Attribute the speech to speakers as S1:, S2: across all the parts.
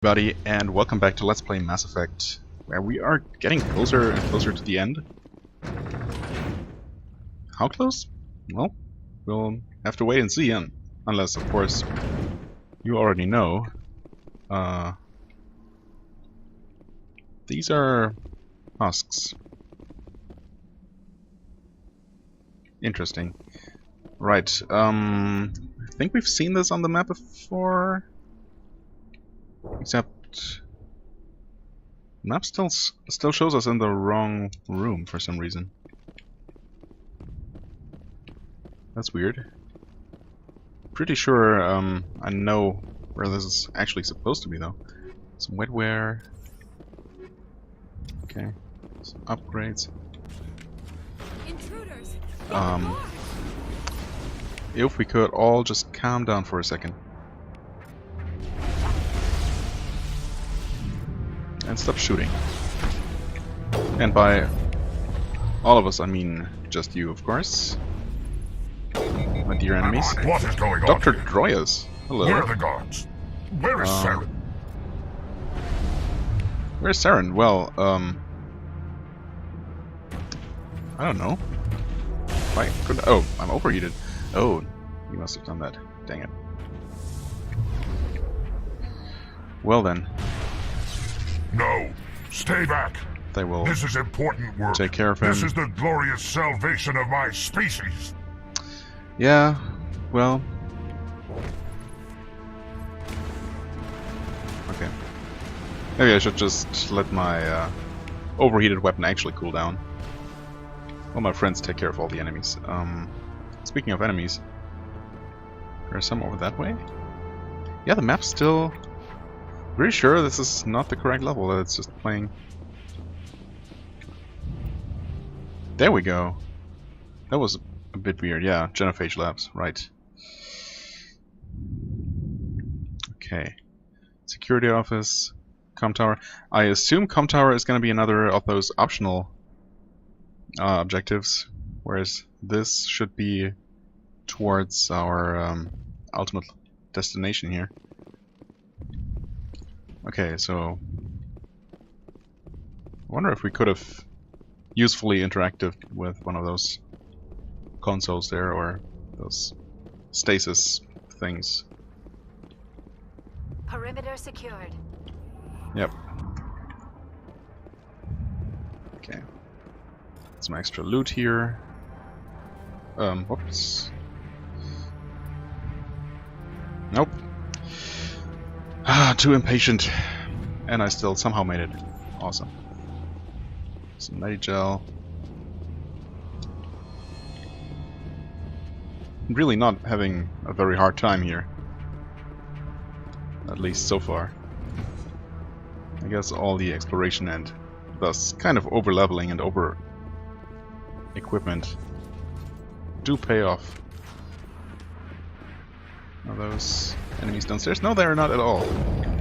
S1: Everybody, and welcome back to Let's Play Mass Effect, where we are getting closer and closer to the end. How close? Well, we'll have to wait and see, unless, of course, you already know. These are husks. Interesting. Right, I think we've seen this on the map before. Except, map still shows us in the wrong room for some reason. That's weird. Pretty sure I know where this is actually supposed to be, though. Some wetware. Okay. Some upgrades.
S2: Intruders.
S1: If we could all just calm down for a second. And stop shooting. And by all of us, I mean just you, of course. My dear enemies.
S3: What is going on?
S1: Dr. Droyas. Hello.
S3: Where are the guards? Where is Saren?
S1: Where's Saren? Well, I don't know. Why could oh, I'm overheated. Oh, you must have done that. Dang it. Well then.
S3: No. Stay back.
S1: They will
S3: This is important work.
S1: take care of him.
S3: This is the glorious salvation of my species.
S1: Yeah, well... Okay. Maybe I should just let my overheated weapon actually cool down. Well, my friends take care of all the enemies. Speaking of enemies, there are some over that way? Yeah, the map's still... Pretty sure this is not the correct level, that it's just playing... There we go. That was a bit weird, yeah. Genophage Labs, right. Okay. Security office, comm tower. I assume comm tower is going to be another of those optional objectives, whereas this should be towards our ultimate destination here. Okay, so I wonder if we could have usefully interacted with one of those consoles there, or those stasis things.
S2: Perimeter secured.
S1: Yep. Okay. Some extra loot here. Whoops. Nope. Ah, too impatient. And I still somehow made it. Awesome. Some Medigel. Really not having a very hard time here. At least so far. I guess all the exploration and thus kind of over-leveling and over-equipment do pay off. Are those enemies downstairs? No, they are not at all.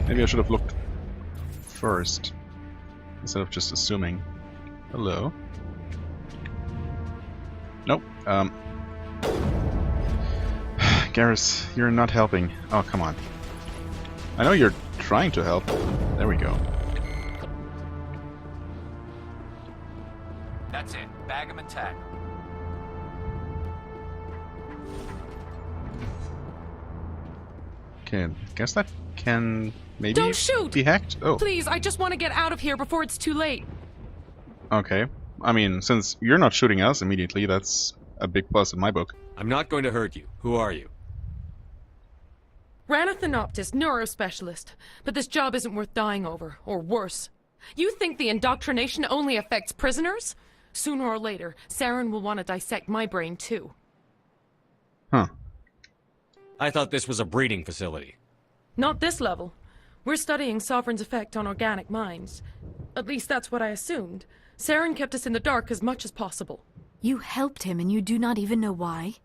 S1: Maybe I should have looked first, instead of just assuming. Hello? Nope. Garrus, you're not helping. Oh, come on. I know you're trying to help. There we go.
S4: That's it. Bag 'em and tag 'em.
S1: Okay, guess that can maybe
S5: Don't shoot!
S1: be hacked? Oh,
S5: Please, I just want to get out of here before it's too late.
S1: okay. I mean, since you're not shooting us immediately, that's a big plus in my book.
S4: I'm not going to hurt you. Who are you?
S5: Ranathanoptis, neurospecialist. But this job isn't worth dying over, or worse. You think the indoctrination only affects prisoners? Sooner or later, Saren will want to dissect my brain too.
S1: Huh.
S4: I thought this was a breeding facility.
S5: Not this level. We're studying Sovereign's effect on organic minds. At least that's what I assumed. Saren kept us in the dark as much as possible.
S2: You helped him and you do not even know why?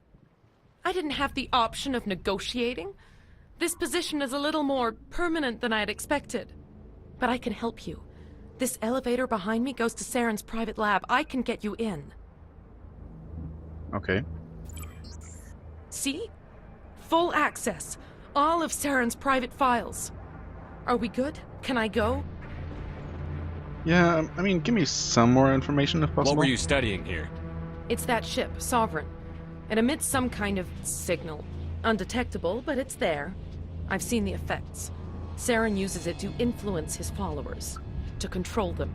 S5: I didn't have the option of negotiating. This position is a little more permanent than I had expected. But I can help you. This elevator behind me goes to Saren's private lab. I can get you in.
S1: Okay.
S5: See? Full access. All of Saren's private files. Are we good? Can I go?
S1: Yeah, I mean, give me some more information if possible.
S4: What were you studying here?
S5: It's that ship, Sovereign. It emits some kind of signal. Undetectable, but it's there. I've seen the effects. Saren uses it to influence his followers, to control them.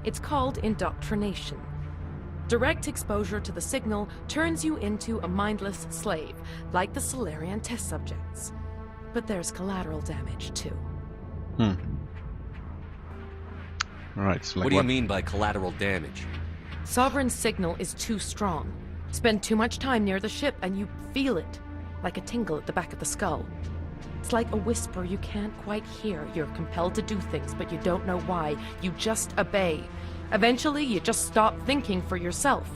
S5: It's called indoctrination. Direct exposure to the signal turns you into a mindless slave, like the Solarian test subjects. But there's collateral damage, too.
S1: Alright, so like
S4: What do you mean by collateral damage?
S5: Sovereign's signal is too strong. Spend too much time near the ship and you feel it, like a tingle at the back of the skull. It's like a whisper you can't quite hear. You're compelled to do things, but you don't know why. You just obey. Eventually, you just stop thinking for yourself.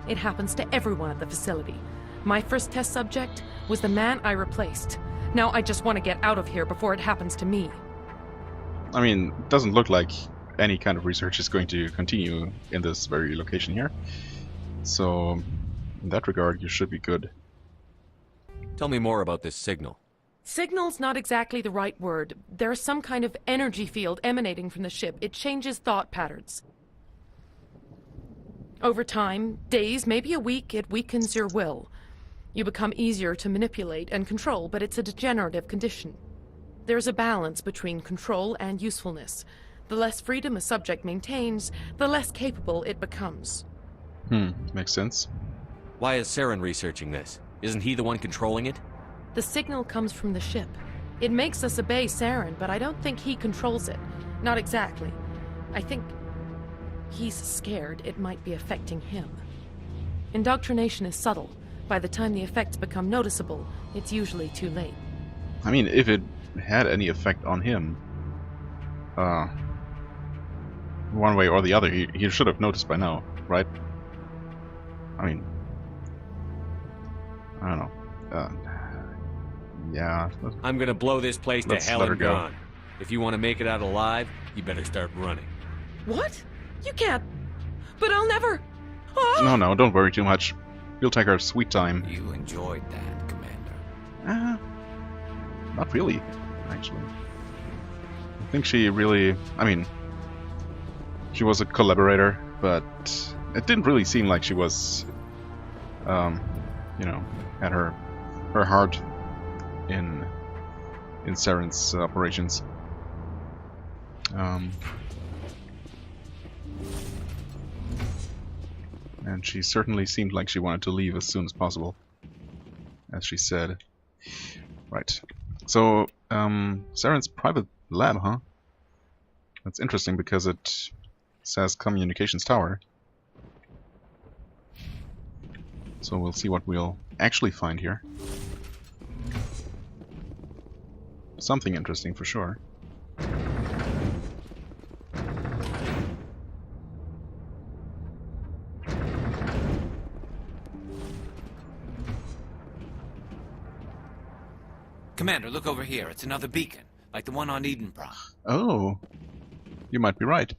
S5: It happens to everyone at the facility. My first test subject was the man I replaced. Now I just want to get out of here before it happens to me.
S1: I mean, it doesn't look like any kind of research is going to continue in this very location here. So, in that regard, you should be good.
S4: Tell me more about this signal.
S5: Signal's not exactly the right word. There's some kind of energy field emanating from the ship. It changes thought patterns. Over time, days, maybe a week, it weakens your will. You become easier to manipulate and control, but it's a degenerative condition. There's a balance between control and usefulness. The less freedom a subject maintains, the less capable it becomes.
S1: Makes sense.
S4: Why is Saren researching this? Isn't he the one controlling it?
S5: The signal comes from the ship. It makes us obey Saren, but I don't think he controls it. Not exactly. I think he's scared it might be affecting him. Indoctrination is subtle. By the time the effects become noticeable, it's usually too late.
S1: I mean, if it had any effect on him, one way or the other, he should have noticed by now, right? I mean, I don't know. Yeah.
S4: I'm gonna blow this place to
S1: Let's
S4: hell
S1: let her
S4: and
S1: go.
S4: gone. If you want to make it out alive, you better start running.
S5: What? You can't. But I'll never. Ah!
S1: No, don't worry too much. We'll take our sweet time.
S6: You enjoyed that, Commander.
S1: Not really, actually. I think she really... I mean, she was a collaborator, but it didn't really seem like she was, you know, had her heart in Saren's operations. And she certainly seemed like she wanted to leave as soon as possible, as she said. Right. So, Saren's private lab, huh? That's interesting because it says Communications Tower. So we'll see what we'll actually find here. Something interesting for sure.
S6: Commander, look over here. It's another beacon, like the one on Edenbrock.
S1: Oh, you might be right.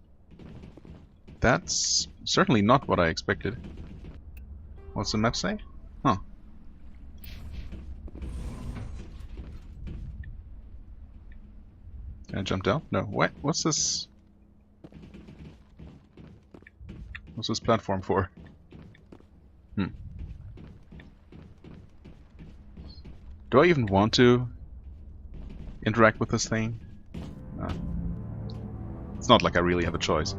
S1: That's certainly not what I expected. What's the map say? Huh. Can I jump down? No. What? What's this? What's this platform for? Do I even want to interact with this thing? It's not like I really have a choice.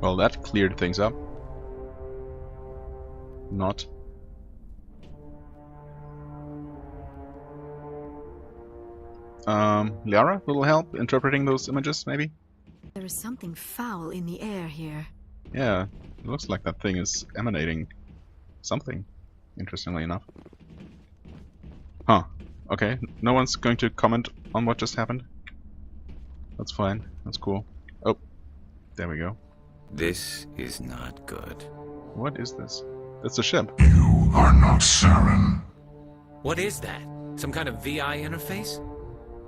S1: Well, that cleared things up. Not. Liara, little help interpreting those images, maybe?
S2: There is something foul in the air here.
S1: Yeah, it looks like that thing is emanating something, interestingly enough. Huh. Okay, no one's going to comment on what just happened? That's fine, that's cool. Oh, there we go.
S6: This is not good.
S1: What is this? That's a ship.
S3: You are not Saren.
S6: What is that? Some kind of VI interface?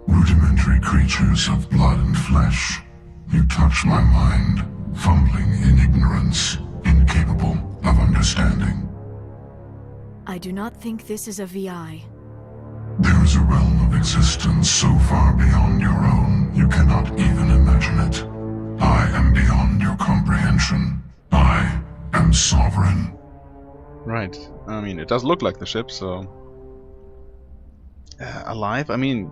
S3: Rudimentary creatures of blood and flesh. You touch my mind, fumbling in ignorance, incapable of understanding.
S2: I do not think this is a VI.
S3: There is a realm of existence so far beyond your own, you cannot even imagine it. I am beyond your comprehension. I am sovereign.
S1: Right. I mean, it does look like the ship, so... alive? I mean...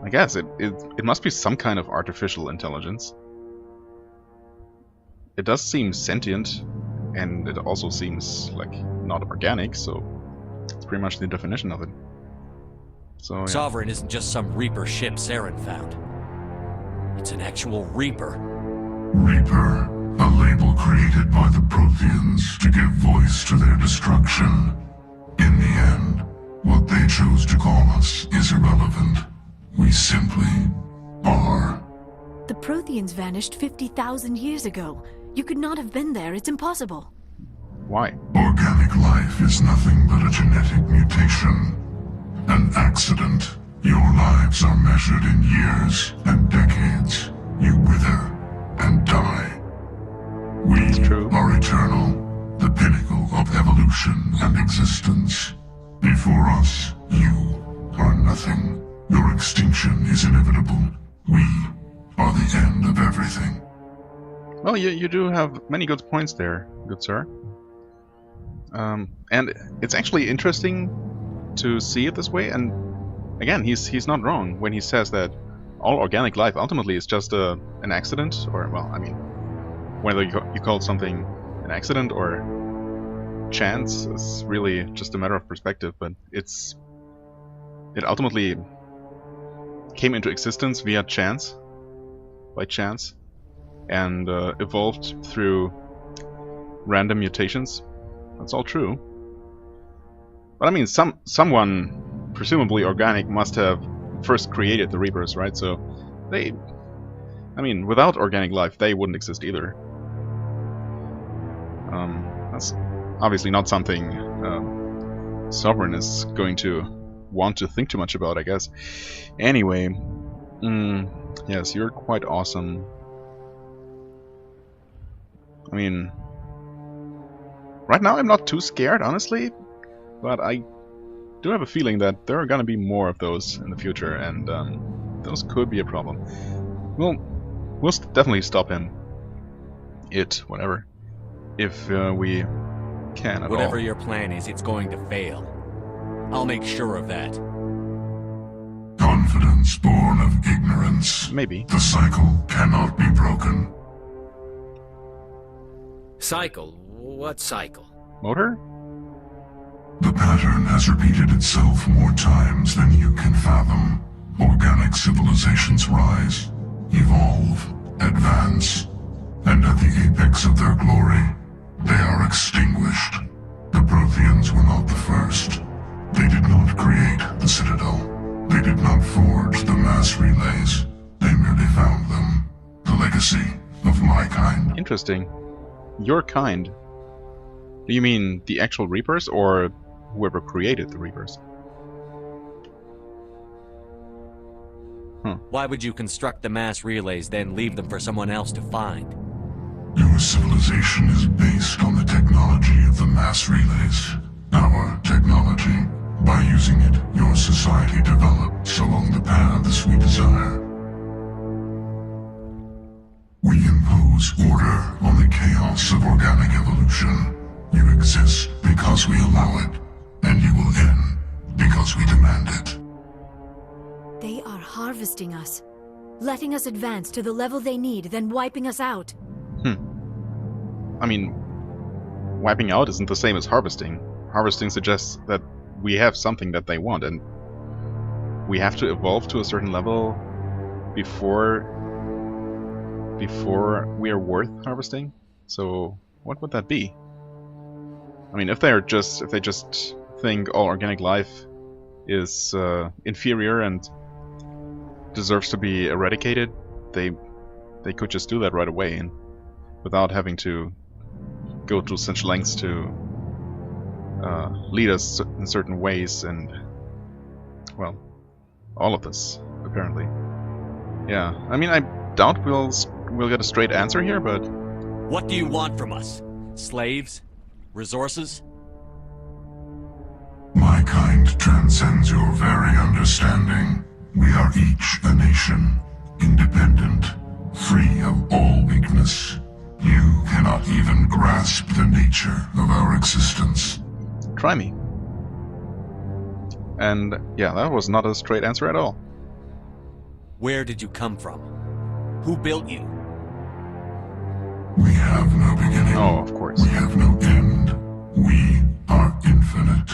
S1: I guess it must be some kind of artificial intelligence. It does seem sentient, and it also seems, like, not organic, so... it's pretty much the definition of it. So, yeah.
S4: Sovereign isn't just some Reaper ship Saren found. It's an actual Reaper.
S3: Reaper, a label created by the Protheans to give voice to their destruction. In the end, what they chose to call us is irrelevant. We simply are.
S2: The Protheans vanished 50,000 years ago. You could not have been there. It's impossible.
S1: Why?
S3: Organic life is nothing but a genetic mutation. An accident. Your lives are measured in years and decades. You wither and die. We are eternal, the pinnacle of evolution and existence. Before us, you are nothing. Your extinction is inevitable. We are the end of everything.
S1: Well, you do have many good points there, good sir. And it's actually interesting to see it this way, and again, he's not wrong when he says that all organic life ultimately is just an accident, or, well, I mean, whether you call something an accident or chance is really just a matter of perspective, but it ultimately came into existence via chance, by chance, and evolved through random mutations. That's all true. But I mean, someone, presumably organic, must have first created the Reapers, right? So they... I mean, without organic life, they wouldn't exist either. That's obviously not something Sovereign is going to want to think too much about, I guess. Anyway, yes, you're quite awesome. I mean, right now I'm not too scared, honestly, but I do have a feeling that there are gonna be more of those in the future, and those could be a problem. We'll definitely stop him. Whatever. If we can at
S4: Whatever
S1: all.
S4: your plan is, it's going to fail. I'll make sure of that.
S3: Confidence born of ignorance.
S1: Maybe.
S3: The cycle cannot be broken.
S6: Cycle? What cycle?
S1: Motor?
S3: The pattern has repeated itself more times than you can fathom. Organic civilizations rise, evolve, advance, and at the apex of their glory, they are extinguished. The Protheans were not the first. They did not create the Citadel. They did not forge the mass relays. They merely found them. The legacy of my kind.
S1: Interesting. Your kind. Do you mean the actual Reapers, or whoever created the Reapers?
S4: Why would you construct the mass relays, then leave them for someone else to find?
S3: Your civilization is based on the technology of the mass relays. Our technology. By using it, your society develops along the paths we desire. We impose order on the chaos of organic evolution. You exist because we allow it, and you will end because we demand it.
S2: They are harvesting us, letting us advance to the level they need, then wiping us out.
S1: I mean, wiping out isn't the same as harvesting. Harvesting suggests that we have something that they want, and we have to evolve to a certain level before we are worth harvesting. So what would that be? I mean, if they just think all organic life is inferior and deserves to be eradicated, they could just do that right away, and without having to go through such lengths to lead us in certain ways, and well, all of this apparently. Yeah, I mean, I doubt we'll get a straight answer here, but
S4: What do you want from us? Slaves? Resources?
S3: My kind transcends your very understanding. We are each a nation, independent, free of all weakness. You cannot even grasp the nature of our existence.
S1: try me. And yeah, that was not a straight answer at all.
S4: Where did you come from? Who built you?
S3: We have no beginning.
S1: Oh, of course.
S3: We have no end. We are infinite.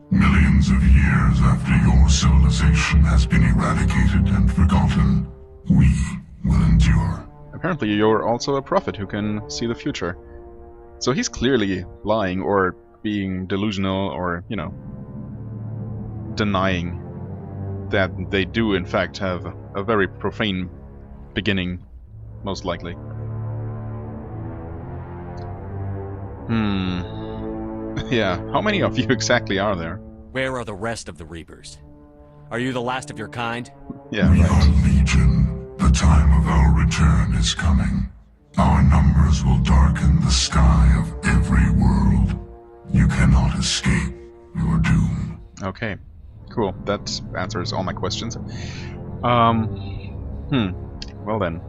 S3: Millions of years after your civilization has been eradicated and forgotten, we will endure.
S1: Apparently you're also a prophet who can see the future. So he's clearly lying or being delusional or, you know, denying that they do in fact have a very profane beginning, most likely. Yeah, how many of you exactly are there?
S4: Where are the rest of the Reapers? Are you the last of your kind?
S1: Yeah,
S3: We
S1: right.
S3: are legion. The time of our return is coming. Our numbers will darken the sky of every world. You cannot escape your doom.
S1: Okay, cool. That answers all my questions. Well then.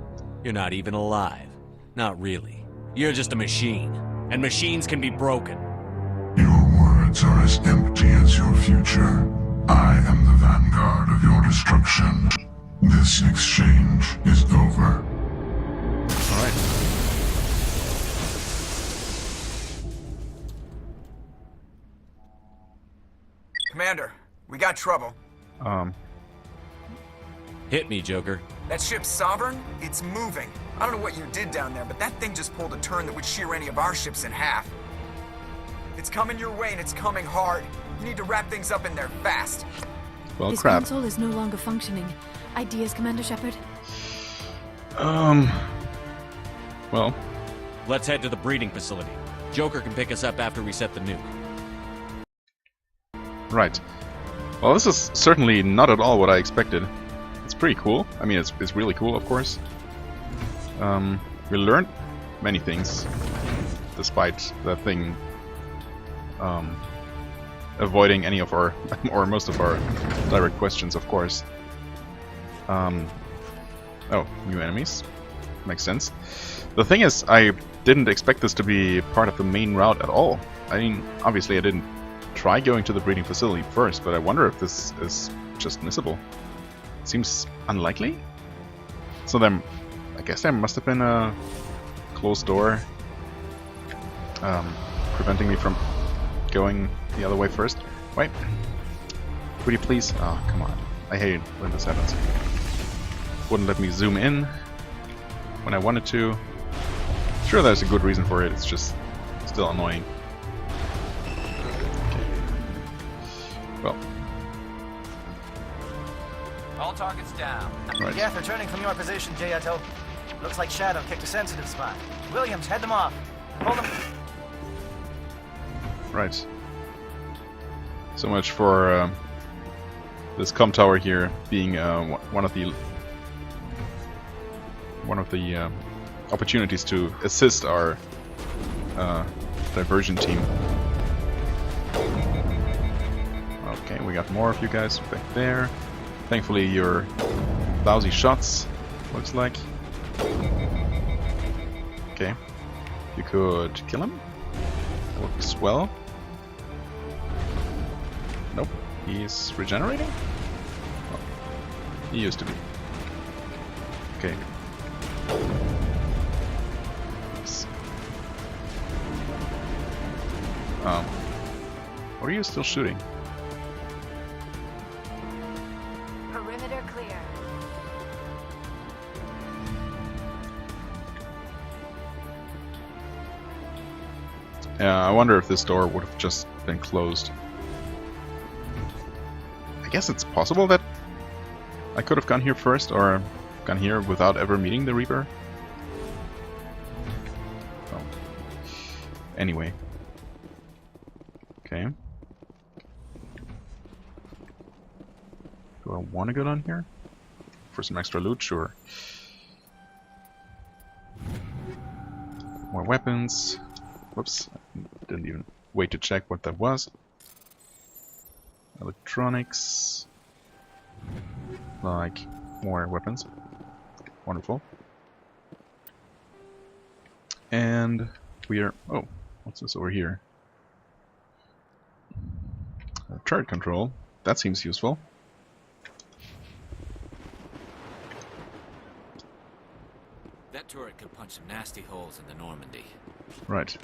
S4: You're not even alive. Not really. You're just a machine. And machines can be broken.
S3: Your words are as empty as your future. I am the vanguard of your destruction. This exchange is over.
S1: Alright.
S7: Commander, we got trouble.
S4: Hit me, Joker.
S7: That ship Sovereign, it's moving. I don't know what you did down there, but that thing just pulled a turn that would shear any of our ships in half. It's coming your way and it's coming hard. You need to wrap things up in there fast.
S1: Well,
S2: This
S1: crap.
S2: console is no longer functioning. Ideas, Commander Shepard?
S1: Well,
S4: Let's head to the breeding facility. Joker can pick us up after we set the nuke.
S1: right. Well, this is certainly not at all what I expected. It's pretty cool. I mean, it's really cool, of course. We learned many things, despite that thing avoiding any of our, or most of our direct questions, of course. Oh, new enemies. Makes sense. The thing is, I didn't expect this to be part of the main route at all. I mean, obviously I didn't try going to the breeding facility first, but I wonder if this is just missable. Seems unlikely. So then, I guess there must have been a closed door preventing me from going the other way first. Wait. Would you please? Oh, come on. I hate it when this happens. Wouldn't let me zoom in when I wanted to. Sure, there's a good reason for it. It's just still annoying. Okay. Well,
S8: All targets down.
S1: right.
S9: Yes, returning from your position, Jayato. Looks like Shadow kicked a sensitive spot. Williams, head them off. Hold them.
S1: Right. So much for this comm tower here being one of the opportunities to assist our diversion team. Okay, we got more of you guys back there. Thankfully, your lousy shots, looks like. Okay, you could kill him. That would be swell. Nope, he's regenerating? Well, he used to be. Okay. Nice. What are you still shooting?
S2: Perimeter clear. Yeah,
S1: I wonder if this door would have just been closed. I guess it's possible that I could have gone here first, or gone here without ever meeting the Reaper. Oh. Anyway. Okay. Do I want to go down here? For some extra loot? Sure. More weapons. Whoops. Didn't even wait to check what that was. Electronics. Like, more weapons. Wonderful. And we are... Oh, what's this over here? Turret control. That seems useful.
S6: That turret could punch some nasty holes in the Normandy.
S1: Right.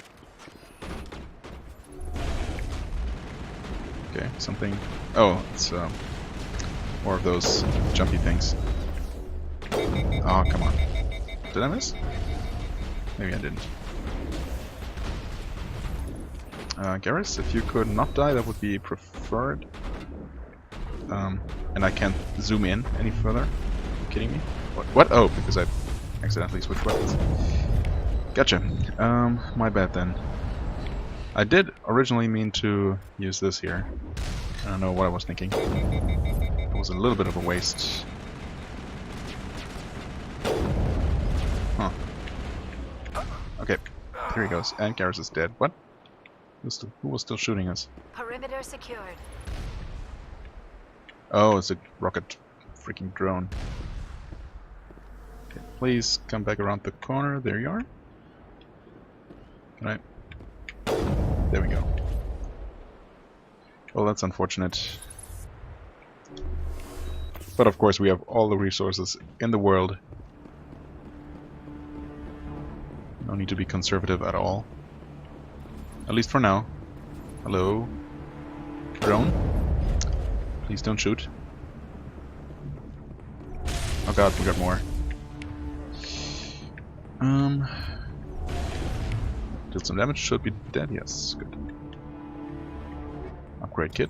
S1: Okay, something... Oh, it's more of those jumpy things. Oh, come on. Did I miss? Maybe I didn't. Garrus, if you could not die, that would be preferred. And I can't zoom in any further. Are you kidding me? What? Oh, because I accidentally switched weapons. Gotcha. My bad then. I did originally mean to use this here. I don't know what I was thinking. It was a little bit of a waste. Huh. Okay, here he goes. And Garrus is dead. What? Who was still shooting us?
S2: Perimeter secured.
S1: Oh, it's a rocket freaking drone. Okay, please come back around the corner. There you are. Can I? There we go. Well, that's unfortunate. But of course we have all the resources in the world. No need to be conservative at all. At least for now. Hello? Drone? Please don't shoot. Oh god, we got more. Did some damage, should be dead, yes, good. Upgrade kit.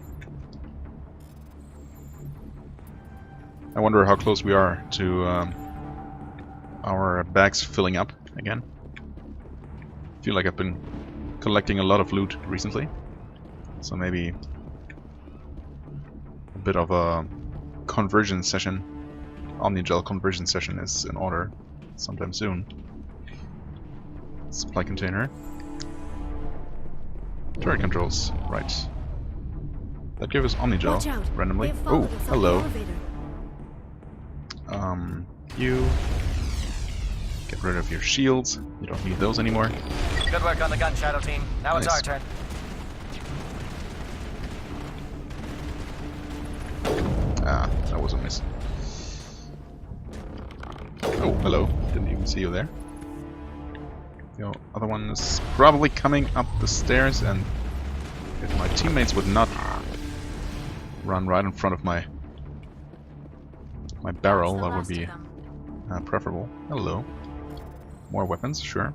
S1: I wonder how close we are to our bags filling up again. I feel like I've been collecting a lot of loot recently, so maybe a bit of a conversion session, Omnigel conversion session is in order sometime soon. Supply container. Turret controls, right. That gave us Omnigel randomly. Oh, hello. You get rid of your shields. You don't need those anymore.
S9: Good work on the gun, Shadow Team. Now
S1: Nice.
S9: it's our turn.
S1: Ah, that was a miss. Oh, hello. Didn't even see you there. The other one is probably coming up the stairs, and if my teammates would not run right in front of my barrel, that would be preferable. Hello. More weapons, sure.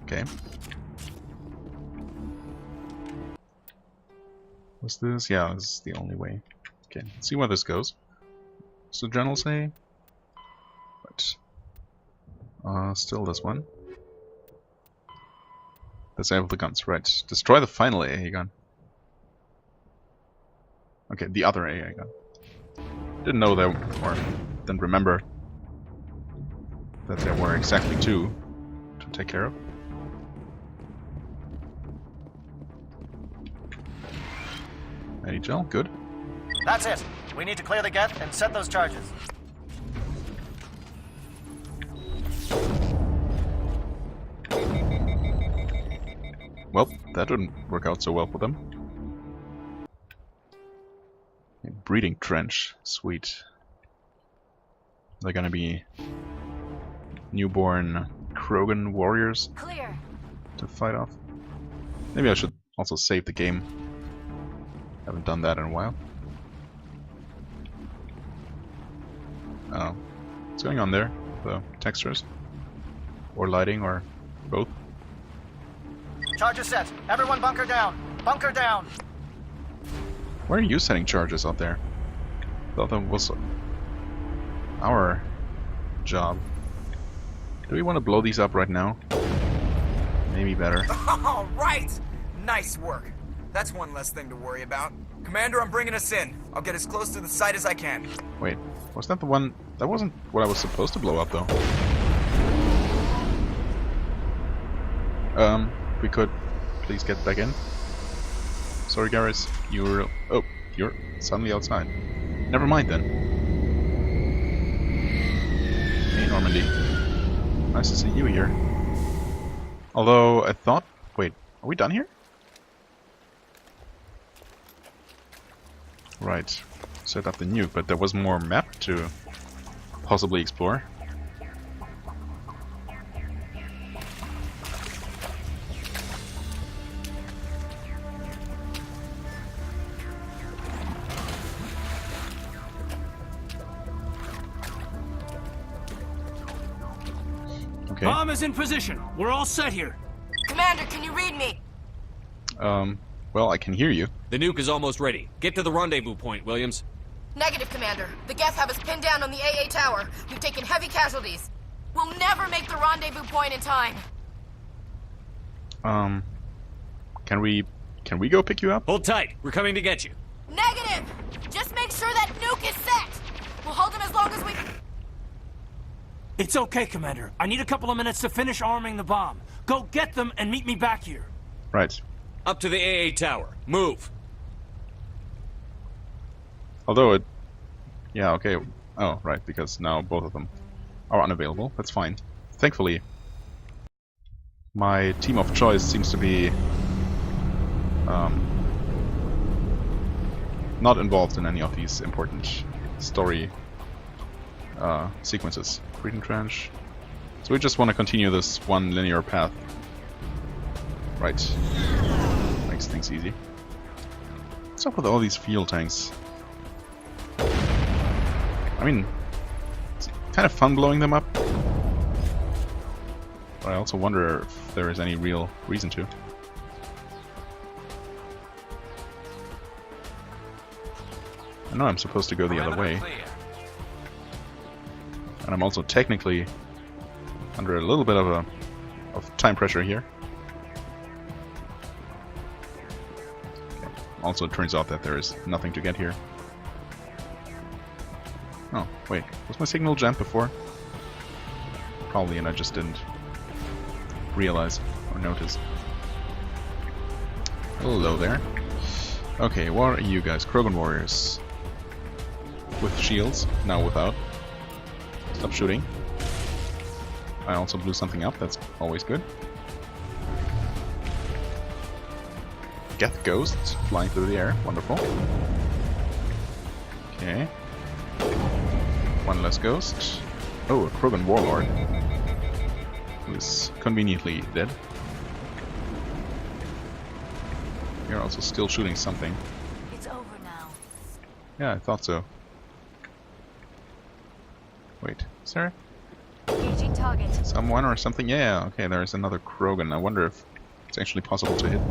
S1: Okay. What's this? Yeah, this is the only way. Okay, let's see where this goes. What's the general say? Right. Still this one. Disable the guns, right. Destroy the final AA gun. Okay, the other AA gun. Didn't know there, or didn't remember that there were exactly two to take care of. NHL, good.
S9: That's it. We need to clear the geth and set those charges.
S1: Well, that didn't work out so well for them. A breeding trench, sweet. They're gonna be newborn Krogan warriors
S2: Clear.
S1: to fight off. Maybe I should also save the game. Haven't done that in a while. Oh, what's going on there? The textures, or lighting, or Both.
S9: Charges set. Everyone bunker down. Bunker down.
S1: Why are you setting charges out there? Thought that was our job. Do we want to blow these up right now? Maybe better.
S7: All right! Nice work. That's one less thing to worry about. Commander, I'm bringing us in. I'll get as close to the site as I can.
S1: Wait, was that the one? That wasn't what I was supposed to blow up, though. If we could please get back in. Sorry, Garrus. You're suddenly outside. Never mind then. Hey, Normandy. Nice to see you here. Although I thought, wait, are we done here? Right, set up the nuke, but there was more map to possibly explore. Okay.
S10: Bomb is in position. We're all set here.
S11: Commander, can you read me?
S1: Well, I can hear you.
S4: The nuke is almost ready. Get to the rendezvous point, Williams.
S11: Negative, Commander. The Geth have us pinned down on the AA tower. We've taken heavy casualties. We'll never make the rendezvous point in time.
S1: Can we go pick you up?
S4: Hold tight. We're coming to get you.
S11: Negative! Just make sure that nuke is set! We'll hold them as long as we...
S10: It's okay, Commander. I need a couple of minutes to finish arming the bomb. Go get them and meet me back here.
S1: Right.
S4: Up to the AA tower. Move.
S1: Although it... Yeah, okay. Oh, right, because now both of them are unavailable. That's fine. Thankfully, my team of choice seems to be not involved in any of these important story sequences. Freedom Trench. So we just want to continue this one linear path. Right. Makes things easy. What's up with all these fuel tanks? I mean, it's kind of fun blowing them up. But I also wonder if there is any real reason to. I know I'm supposed to go the other way. And I'm also technically under a little bit of time pressure here. Okay. Also, it turns out that there is nothing to get here. Oh, wait. Was my signal jammed before? Probably, and I just didn't realize or notice. Hello there. Okay, what are you guys? Krogan warriors. With shields, now without. Stop shooting. I also blew something up, that's always good. Geth ghosts flying through the air, wonderful. Okay. One less ghost. Oh, a Krogan warlord. Who is conveniently dead. You're also still shooting something.
S2: It's over now.
S1: Yeah, I thought so. Wait, is there
S2: Engaging target.
S1: someone or something? Yeah, okay, there's another Krogan. I wonder if it's actually possible to hit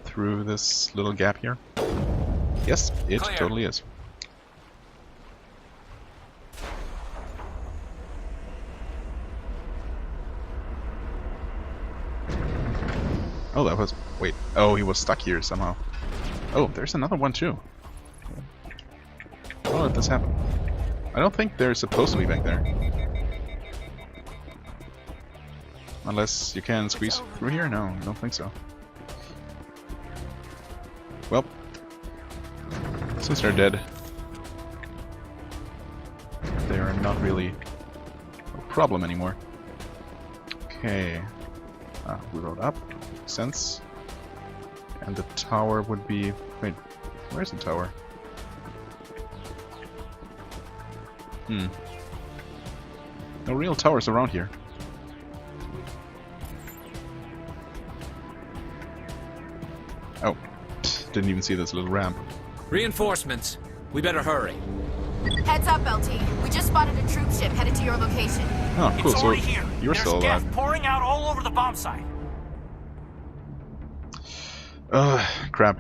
S1: through this little gap here. Yes, it
S6: Clear.
S1: totally is. Oh, that was... Wait. Oh, he was stuck here somehow. Oh, there's another one too. Oh, let this happen. I don't think they're supposed to be back there. Unless you can squeeze through here? No, I don't think so. Well, since they're dead, they are not really a problem anymore. Okay. We rode up. Makes sense. And the tower would be... Wait, where's the tower? No real towers around here. Oh, didn't even see this little ramp.
S6: Reinforcements. We better hurry.
S11: Heads up, LT. We just spotted a troop ship headed to your location.
S1: Oh, cool.
S10: It's
S1: So
S10: already here.
S1: You're
S10: There's
S1: still
S10: gas
S1: alive.
S10: pouring out all over the bomb site.
S1: Crap.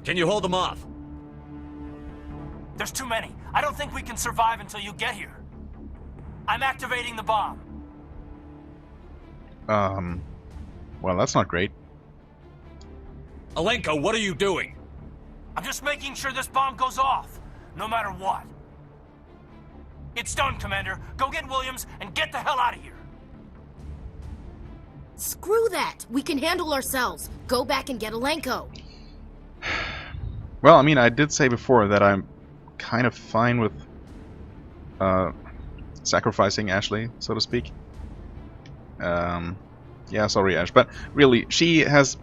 S4: Can you hold them off?
S10: There's too many. I don't think we can survive until you get here. I'm activating the bomb.
S1: Well, that's not great.
S4: Alenko, what are you doing?
S10: I'm just making sure this bomb goes off, no matter what. It's done, Commander. Go get Williams and get the hell out of here.
S11: Screw that. We can handle ourselves. Go back and get Alenko.
S1: Well, I mean, I did say before that I'm kind of fine with sacrificing Ashley, so to speak. Yeah, sorry, Ash, but really, she has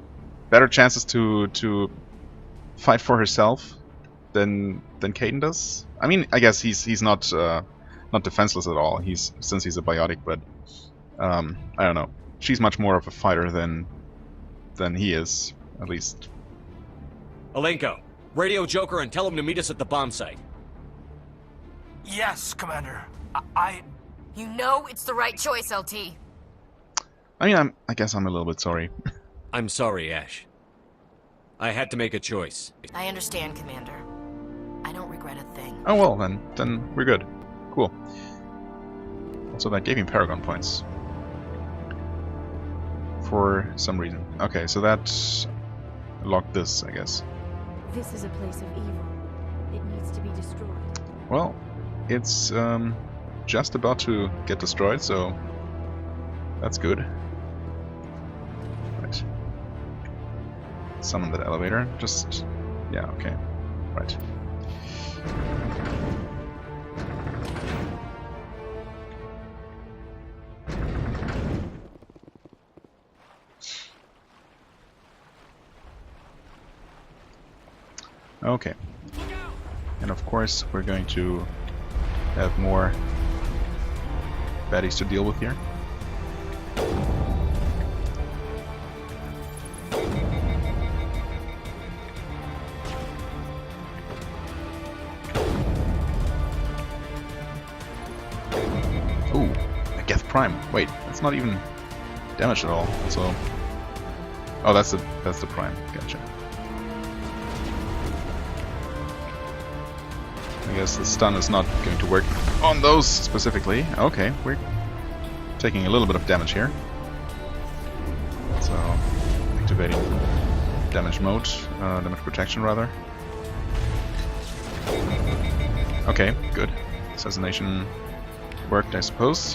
S1: better chances to fight for herself than Caden does. I mean, I guess he's not defenseless at all. Since he's a biotic, but I don't know. She's much more of a fighter than he is, at least.
S4: Alenko, radio Joker and tell him to meet us at the bomb site.
S10: Yes, Commander.
S11: You know it's the right choice, LT.
S1: I mean, I guess I'm a little bit sorry.
S4: I'm sorry, Ash. I had to make a choice.
S11: I understand, Commander. I don't regret a thing.
S1: Oh well, then we're good. Cool. Also, that gave him Paragon points. For some reason. Okay, so that locked this, I guess.
S2: This is a place of evil. It needs to be destroyed.
S1: Well, it's just about to get destroyed, so that's good. Right. Summon that elevator. Just... yeah, okay. Right. Okay. And of course, we're going to have more baddies to deal with here. Ooh, a Geth Prime. Wait, that's not even damaged at all. So, oh, that's the Prime. Gotcha. I guess the stun is not going to work on those specifically. Okay, we're taking a little bit of damage here. So, activating damage mode, damage protection rather. Okay, good. Assassination worked, I suppose.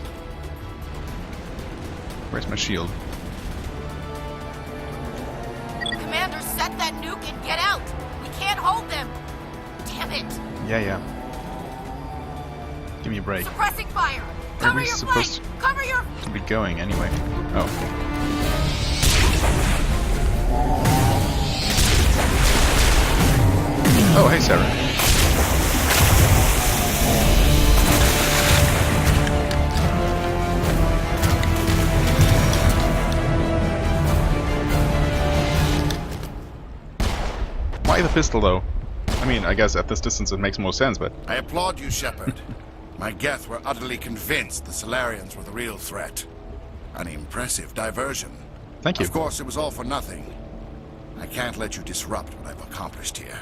S1: Where's my shield?
S11: Commander, set that nuke and get out! We can't hold them! Damn it!
S1: Yeah. Give me a break.
S11: Suppressing fire!
S1: Where are
S11: Cover
S1: we
S11: your
S1: supposed
S11: flank! Cover your...
S1: to be going anyway? Oh. Oh, hey, Saren. Why the pistol, though? I mean, I guess at this distance it makes more sense, but...
S12: I applaud you, Shepard. My Geth were utterly convinced the Solarians were the real threat. An impressive diversion.
S1: Thank you.
S12: Of course, it was all for nothing. I can't let you disrupt what I've accomplished here.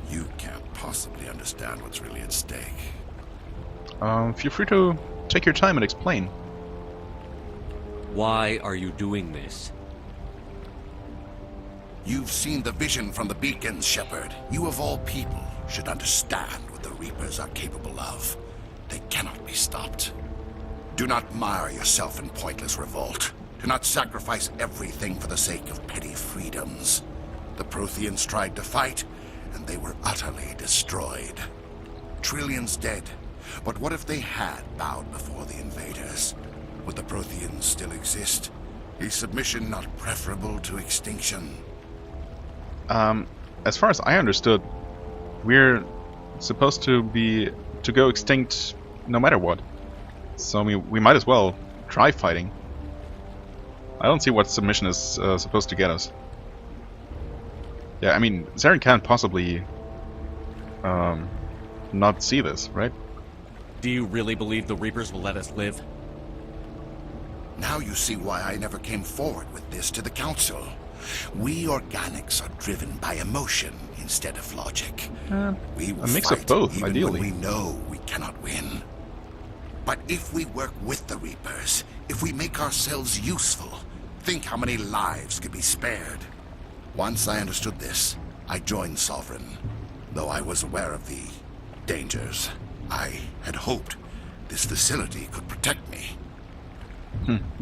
S12: You can't possibly understand what's really at stake.
S1: Feel free to take your time and explain.
S4: Why are you doing this?
S12: You've seen the vision from the beacons, Shepard. You of all people should understand what the Reapers are capable of. They cannot be stopped. Do not mire yourself in pointless revolt. Do not sacrifice everything for the sake of petty freedoms. The Protheans tried to fight, and they were utterly destroyed. Trillions dead. But what if they had bowed before the invaders? Would the Protheans still exist? Is submission not preferable to extinction?
S1: As far as I understood, we're supposed to go extinct no matter what. So we might as well try fighting. I don't see what submission is supposed to get us. Yeah, I mean, Saren can't possibly not see this, right?
S4: Do you really believe the Reapers will let us live?
S12: Now you see why I never came forward with this to the Council. We organics are driven by emotion instead of logic. We will
S1: a mix
S12: fight
S1: of both,
S12: even
S1: ideally.
S12: when we know we cannot win. But if we work with the Reapers, if we make ourselves useful, think how many lives could be spared. Once I understood this, I joined Sovereign. Though I was aware of the dangers, I had hoped this facility could protect me.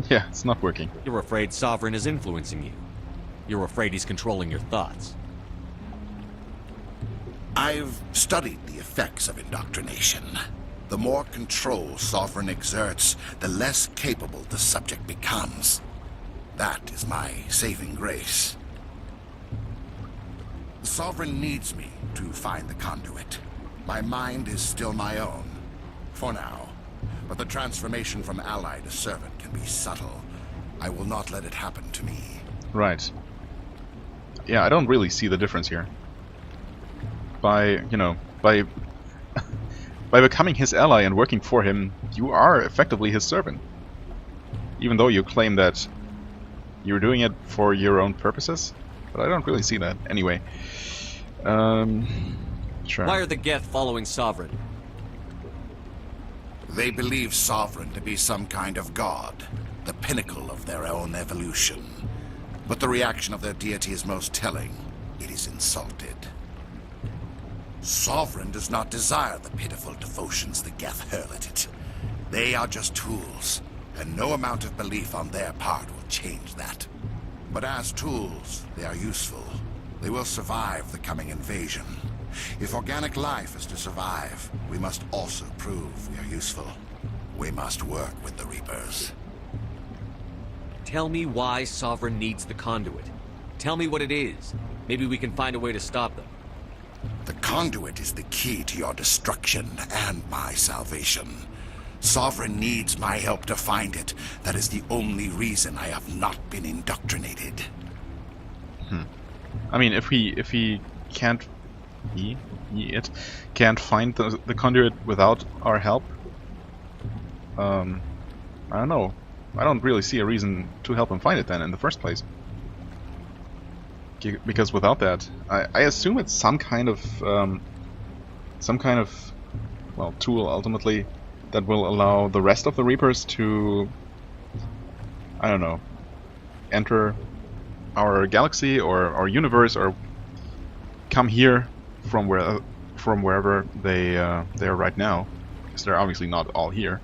S1: Yeah, it's not working.
S4: You're afraid Sovereign is influencing you. You're afraid he's controlling your thoughts.
S12: I've studied the effects of indoctrination. The more control Sovereign exerts, the less capable the subject becomes. That is my saving grace. Sovereign needs me to find the conduit. My mind is still my own, for now. But the transformation from ally to servant can be subtle. I will not let it happen to me.
S1: Right. Yeah, I don't really see the difference here. By becoming his ally and working for him, you are effectively his servant. Even though you claim that you're doing it for your own purposes. But I don't really see that. Anyway. Sure.
S4: Why are the Geth following Sovereign?
S12: They believe Sovereign to be some kind of god, the pinnacle of their own evolution. But the reaction of their deity is most telling. It is insulted. Sovereign does not desire the pitiful devotions the Geth hurl at it. They are just tools, and no amount of belief on their part will change that. But as tools, they are useful. They will survive the coming invasion. If organic life is to survive, we must also prove we are useful. We must work with the Reapers.
S4: Tell me why Sovereign needs the conduit. Tell me what it is. Maybe we can find a way to stop them.
S12: The conduit is the key to your destruction and my salvation. Sovereign needs my help to find it. That is the only reason I have not been indoctrinated.
S1: I mean, if he can't can't find the conduit without our help, I don't know. I don't really see a reason to help him find it then in the first place. Because without that, I assume it's some kind of well, tool ultimately that will allow the rest of the Reapers to, I don't know, enter our galaxy or our universe or come here from wherever they are right now, because they're obviously not all here.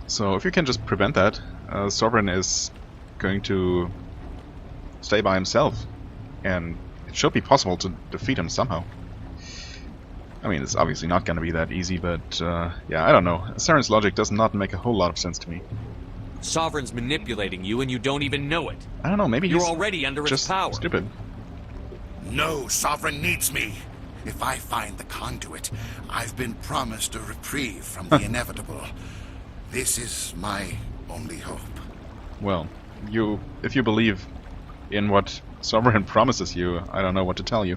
S1: So if you can just prevent that, Sovereign is going to stay by himself, and it should be possible to defeat him somehow. I mean, it's obviously not going to be that easy, but yeah, I don't know. Saren's logic does not make a whole lot of sense to me.
S4: Sovereign's manipulating you and you don't even know it.
S1: I don't know, maybe
S4: you're
S1: he's
S4: already under
S1: just
S4: its power.
S1: Stupid.
S12: No, Sovereign needs me. If I find the conduit, I've been promised a reprieve from the inevitable. This is my only hope.
S1: Well, if you believe in what Sovereign promises you, I don't know what to tell you.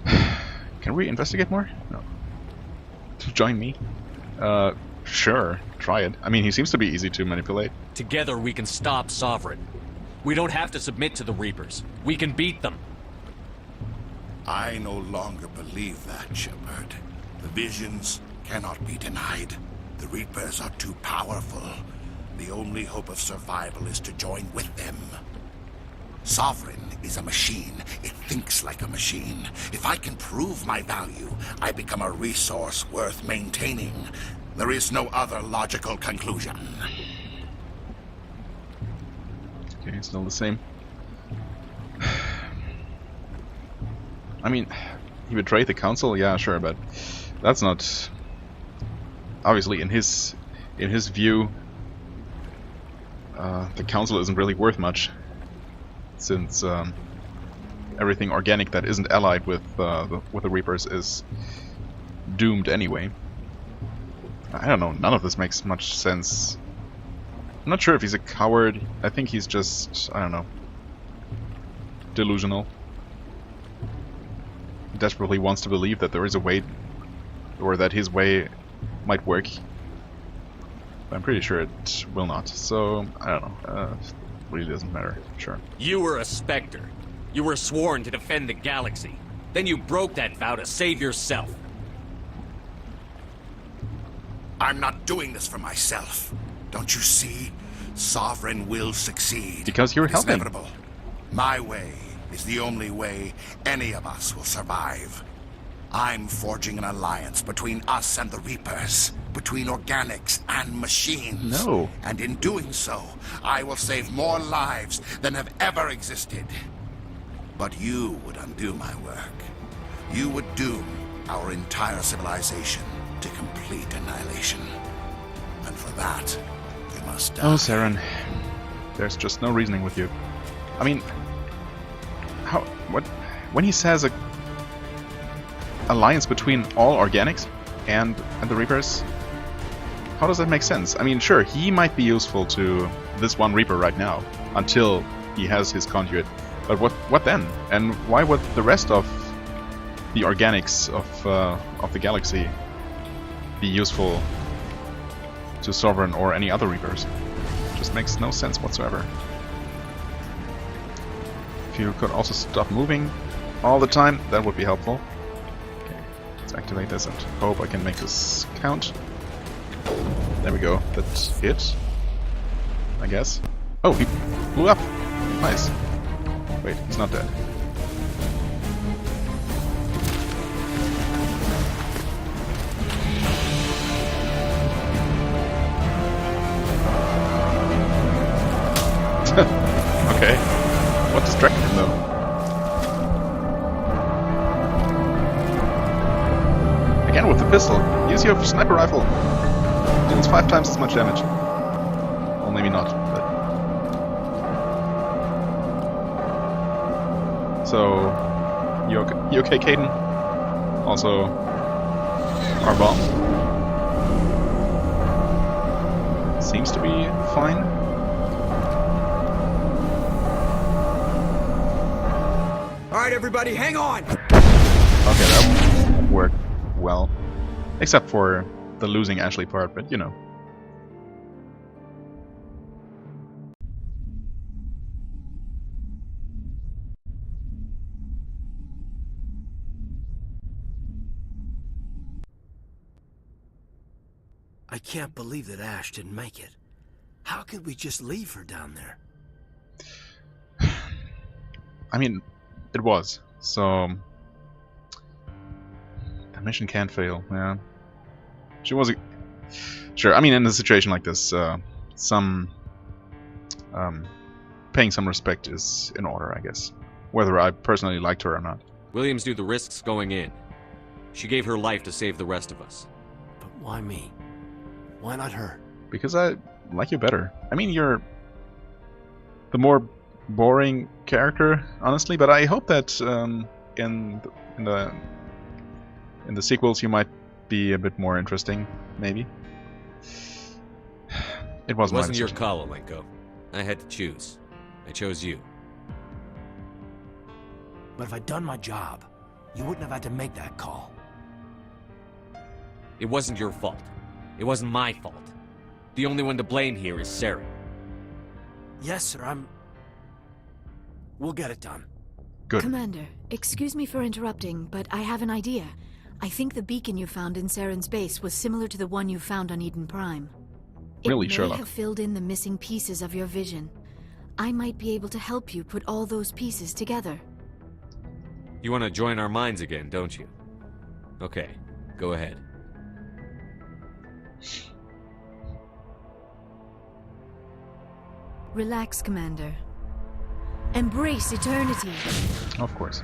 S1: Can we investigate more? No. To join me? Sure, try it. I mean, he seems to be easy to manipulate.
S4: Together we can stop Sovereign. We don't have to submit to the Reapers. We can beat them.
S12: I no longer believe that, Shepard. The visions cannot be denied. The Reapers are too powerful. The only hope of survival is to join with them. Sovereign is a machine. It thinks like a machine. If I can prove my value, I become a resource worth maintaining. There is no other logical conclusion.
S1: Okay, still the same. I mean, he betrayed the council, yeah, sure, but that's not obviously in his view. The council isn't really worth much, since everything organic that isn't allied with the Reapers is doomed anyway. I don't know. None of this makes much sense. I'm not sure if he's a coward. I think he's just, I don't know, delusional. He desperately wants to believe that there is a way, or that his way might work. But I'm pretty sure it will not. So, I don't know. Really doesn't matter. Sure.
S4: You were a Spectre. You were sworn to defend the galaxy. Then you broke that vow to save yourself.
S12: I'm not doing this for myself. Don't you see? Sovereign will succeed.
S1: Because you're
S12: It's
S1: helping.
S12: inevitable. My way is the only way any of us will survive. I'm forging an alliance between us and the Reapers, between organics and machines.
S1: No.
S12: And in doing so, I will save more lives than have ever existed. But you would undo my work. You would doom our entire civilization to complete annihilation. And for that, you must die.
S1: Oh, Saren. There's just no reasoning with you. I mean, when he says a alliance between all organics and the Reapers, how does that make sense? I mean, sure, he might be useful to this one Reaper right now, until he has his conduit. But what then? And why would the rest of the organics of the galaxy be useful to Sovereign or any other Reapers? It just makes no sense whatsoever. If you could also stop moving all the time, that would be helpful. Okay, let's activate this and hope I can make this count. There we go. That's it, I guess. Oh, he blew up. Nice. Wait, he's not dead. Okay. What distracted him though? Again with the pistol. Use your sniper rifle. Deals 5 times as much damage. Well, maybe not. But... So, you okay, Caden? Also, our bomb seems to be fine.
S7: Alright, everybody, hang on!
S1: Okay, that worked well. Except for the losing Ashley part, but you know.
S13: I can't believe that Ash didn't make it. How could we just leave her down there?
S1: I mean, it was. So the mission can't fail. Yeah, she was. Sure. I mean, in a situation like this, some paying some respect is in order, I guess. Whether I personally liked her or not.
S4: Williams knew the risks going in. She gave her life to save the rest of us.
S13: But why me? Why not her?
S1: Because I like you better. I mean, you're the more boring character, honestly. But I hope that in the sequels you might be a bit more interesting, maybe. It wasn't
S4: your call, Alenko. I had to choose. I chose you.
S13: But if I'd done my job, you wouldn't have had to make that call.
S4: It wasn't your fault. It wasn't my fault. The only one to blame here is Saren.
S13: Yes, sir, We'll get it done.
S1: Good.
S2: Commander, excuse me for interrupting, but I have an idea. I think the beacon you found in Saren's base was similar to the one you found on Eden Prime.
S1: Really,
S2: it may
S1: Sherlock?
S2: have filled in the missing pieces of your vision. I might be able to help you put all those pieces together.
S4: You want to join our minds again, don't you? Okay, go ahead.
S2: Relax, Commander. Embrace eternity.
S1: Of course.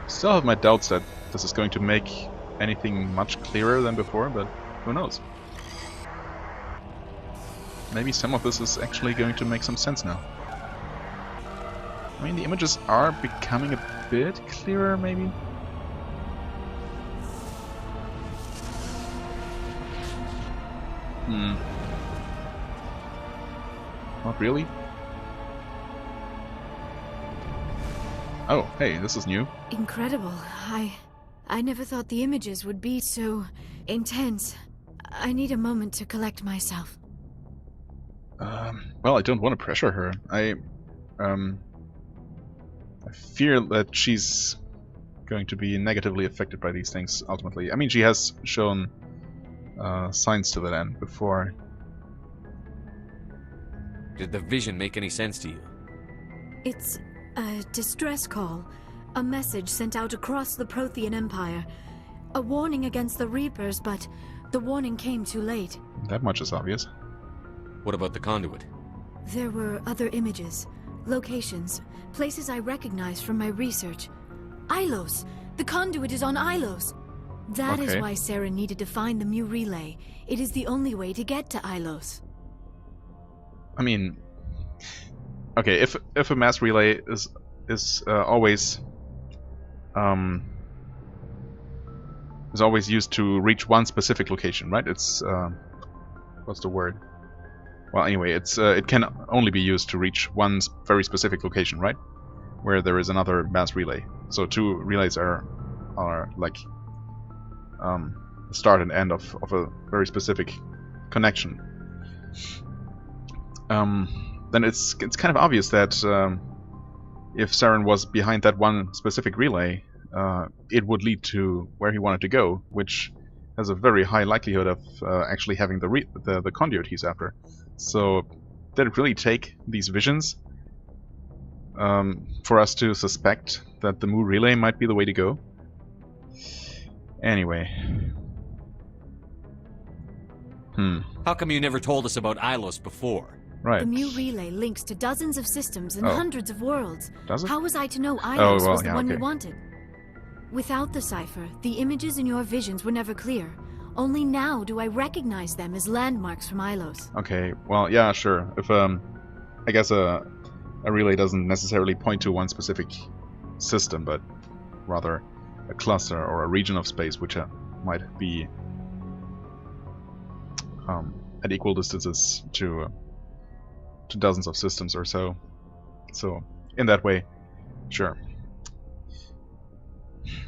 S1: Still have my doubts that this is going to make anything much clearer than before, but who knows? Maybe some of this is actually going to make some sense now. I mean, the images are becoming a bit clearer, maybe? Not really? Oh, hey, this is new.
S2: Incredible. I never thought the images would be so intense. I need a moment to collect myself.
S1: Well, I don't want to pressure her. I fear that she's going to be negatively affected by these things ultimately. I mean, she has shown signs to that end before.
S4: Did the vision make any sense to you?
S2: It's a distress call. A message sent out across the Prothean Empire. A warning against the Reapers, but the warning came too late.
S1: That much is obvious.
S4: What about the conduit?
S2: There were other images, locations, places I recognized from my research. Ilos! The conduit is on Ilos! That is why Saren needed to find the Mu relay. It is the only way to get to Ilos.
S1: I mean, okay, if a mass relay is always used to reach one specific location, right? It's what's the word? Well, anyway, it can only be used to reach one very specific location, right? Where there is another mass relay. So two relays are like the start and end of a very specific connection. Then it's kind of obvious that if Saren was behind that one specific relay, it would lead to where he wanted to go, which has a very high likelihood of actually having the conduit he's after. So did it really take these visions for us to suspect that the Mu relay might be the way to go? Anyway.
S4: How come you never told us about Ilos before?
S1: Right.
S2: The Mu relay links to dozens of systems and hundreds of worlds.
S1: Does it?
S2: How was I to know Ilos was the one
S1: okay.
S2: we wanted? Without the cipher, the images in your visions were never clear. Only now do I recognize them as landmarks from Ilos.
S1: Okay, well, yeah, sure. If I guess a relay doesn't necessarily point to one specific system, but rather a cluster or a region of space which might be at equal distances to dozens of systems or so. So in that way, sure.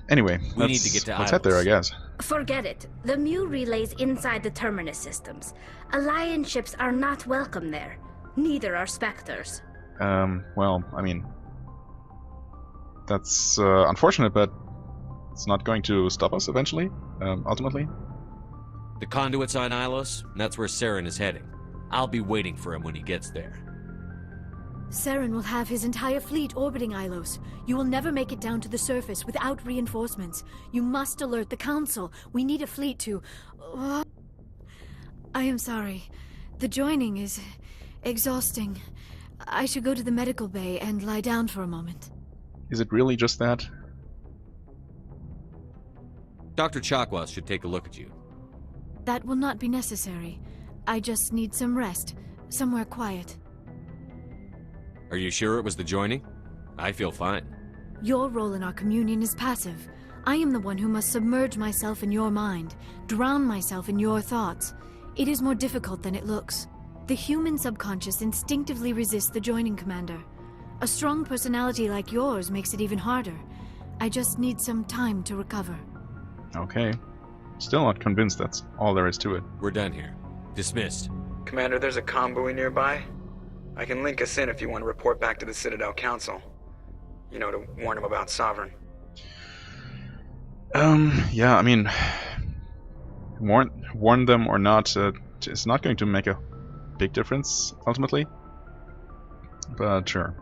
S1: Anyway,
S4: we need to get to
S1: let's head there, I guess.
S14: Forget it. The Mu relay's inside the Terminus systems. Alliance ships are not welcome there. Neither are Spectres.
S1: Well, I mean, that's unfortunate, but it's not going to stop us eventually, ultimately.
S4: The conduit's on Ilos, and that's where Saren is heading. I'll be waiting for him when he gets there.
S2: Saren will have his entire fleet orbiting Ilos. You will never make it down to the surface without reinforcements. You must alert the Council. We need a fleet to... I am sorry. The joining is exhausting. I should go to the medical bay and lie down for a moment.
S1: Is it really just that?
S4: Dr. Chakwas should take a look at you.
S2: That will not be necessary. I just need some rest. Somewhere quiet.
S4: Are you sure it was the joining? I feel fine.
S2: Your role in our communion is passive. I am the one who must submerge myself in your mind, drown myself in your thoughts. It is more difficult than it looks. The human subconscious instinctively resists the joining, Commander. A strong personality like yours makes it even harder. I just need some time to recover.
S1: Okay. Still not convinced that's all there is to it.
S4: We're done here. Dismissed.
S7: Commander, there's a convoy nearby. I can link us in if you want to report back to the Citadel Council. You know, to warn them about Sovereign.
S1: Yeah, I mean, warn them or not, it's not going to make a big difference, ultimately. But sure.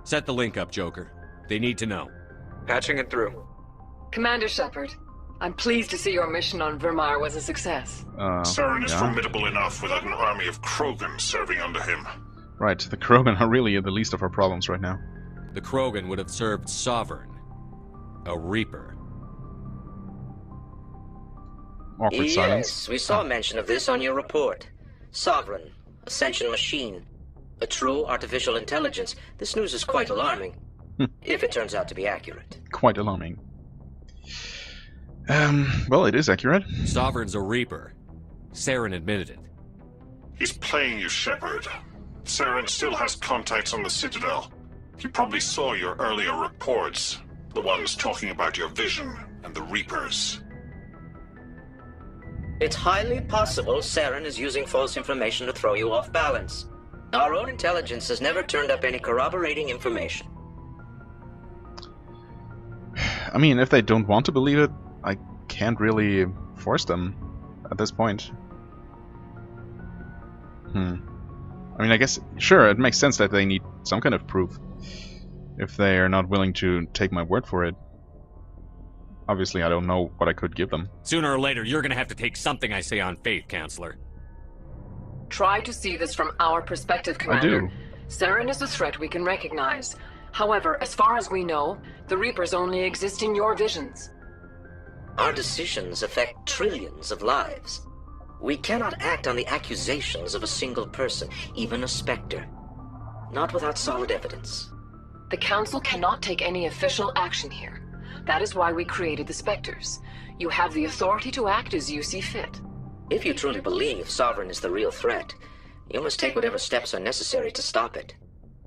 S4: Set the link up, Joker. They need to know.
S7: Patching it through.
S15: Commander Shepard, I'm pleased to see your mission on Virmire was a success.
S3: Saren is formidable enough without an army of Krogan serving under him.
S1: Right, the Krogan are really the least of our problems right now.
S4: The Krogan would have served Sovereign. A Reaper.
S1: Awkward silence.
S16: Yes, we saw mention of this on your report. Sovereign, Ascension machine. A true artificial intelligence. This news is quite alarming. If it turns out to be accurate.
S1: Quite alarming. Well, it is accurate.
S4: Sovereign's a Reaper. Saren admitted it.
S3: He's playing you, Shepard. Saren still has contacts on the Citadel. He probably saw your earlier reports. The ones talking about your vision and the Reapers.
S16: It's highly possible Saren is using false information to throw you off balance. Our own intelligence has never turned up any corroborating information.
S1: I mean, if they don't want to believe it, I can't really force them at this point. I mean, I guess, sure, it makes sense that they need some kind of proof if they are not willing to take my word for it. Obviously, I don't know what I could give them.
S4: Sooner or later, you're gonna have to take something I say on faith, Counselor.
S15: Try to see this from our perspective, Commander.
S1: I do.
S15: Saren is a threat we can recognize. However, as far as we know, the Reapers only exist in your visions.
S16: Our decisions affect trillions of lives. We cannot act on the accusations of a single person, even a Spectre. Not without solid evidence.
S15: The Council cannot take any official action here. That is why we created the Spectres. You have the authority to act as you see fit.
S16: If you truly believe Sovereign is the real threat, you must take whatever steps are necessary to stop it.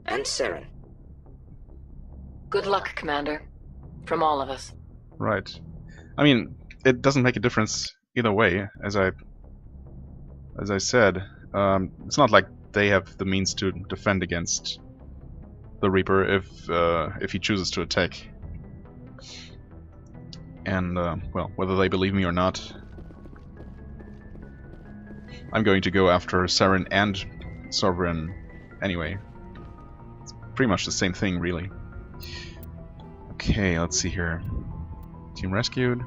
S16: And Saren.
S15: Good luck, Commander. From all of us.
S1: Right. I mean, it doesn't make a difference either way, as I said. It's not like they have the means to defend against the Reaper if he chooses to attack. And, well, whether they believe me or not, I'm going to go after Saren and Sovereign anyway. It's pretty much the same thing, really. Okay, let's see here. Team rescued.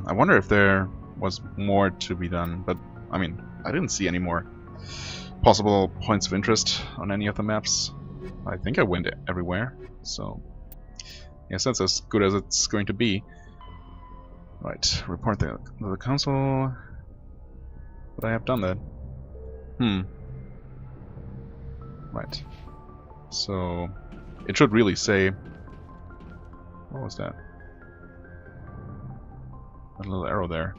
S1: I wonder if there was more to be done, but, I mean, I didn't see any more possible points of interest on any of the maps. I think I went everywhere, so yes, that's as good as it's going to be. Right, report to the council. But I have done that. Right. So it should really say. What was that? A little arrow there,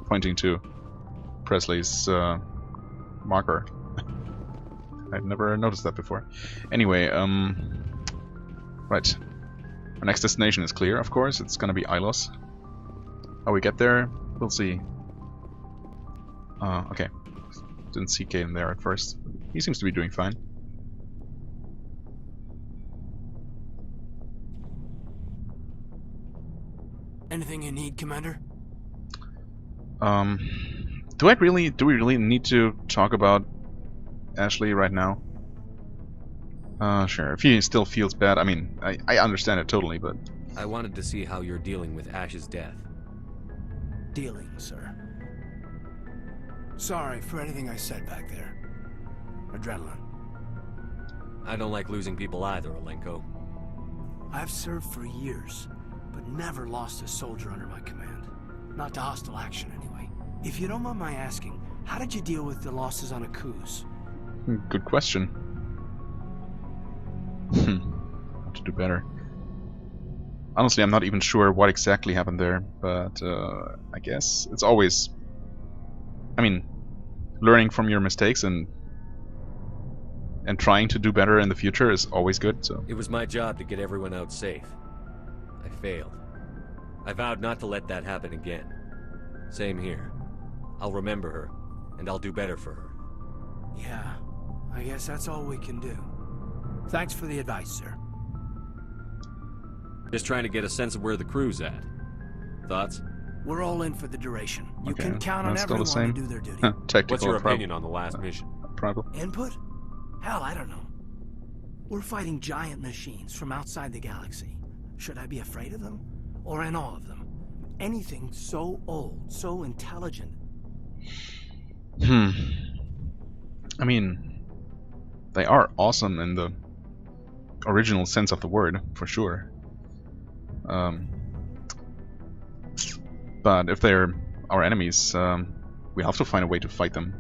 S1: pointing to Presley's marker. I've never noticed that before. Anyway, right. Our next destination is clear, of course. It's gonna be Ilos. How we get there, we'll see. Okay. Didn't see Caden there at first. He seems to be doing fine.
S13: Anything you need, Commander?
S1: Do we really need to talk about Ashley right now? Sure. If he still feels bad, I mean, I understand it totally, but
S4: I wanted to see how you're dealing with Ash's death.
S13: Dealing, sir. Sorry for anything I said back there. Adrenaline.
S4: I don't like losing people either, Alenko.
S13: I've served for years, but never lost a soldier under my command. Not to hostile action, anyway. If you don't mind my asking, how did you deal with the losses on Akuz?
S1: Good question. Have to do better. Honestly, I'm not even sure what exactly happened there, but I guess it's always... I mean, learning from your mistakes and trying to do better in the future is always good, so...
S4: It was my job to get everyone out safe. I failed. I vowed not to let that happen again. Same here. I'll remember her, and I'll do better for her.
S13: Yeah, I guess that's all we can do. Thanks for the advice, sir.
S4: Just trying to get a sense of where the crew's at. Thoughts?
S13: We're all in for the duration. You
S1: Okay,
S13: can count on
S1: that's still the
S13: everyone to
S1: same.
S13: do their duty.
S1: Tactical
S4: What's your opinion on the last mission?
S1: Problem.
S13: Input? Hell, I don't know. We're fighting giant machines from outside the galaxy. Should I be afraid of them? Or in awe of them? Anything so old, so intelligent.
S1: I mean, they are awesome in the original sense of the word, for sure. But if they're our enemies, we have to find a way to fight them.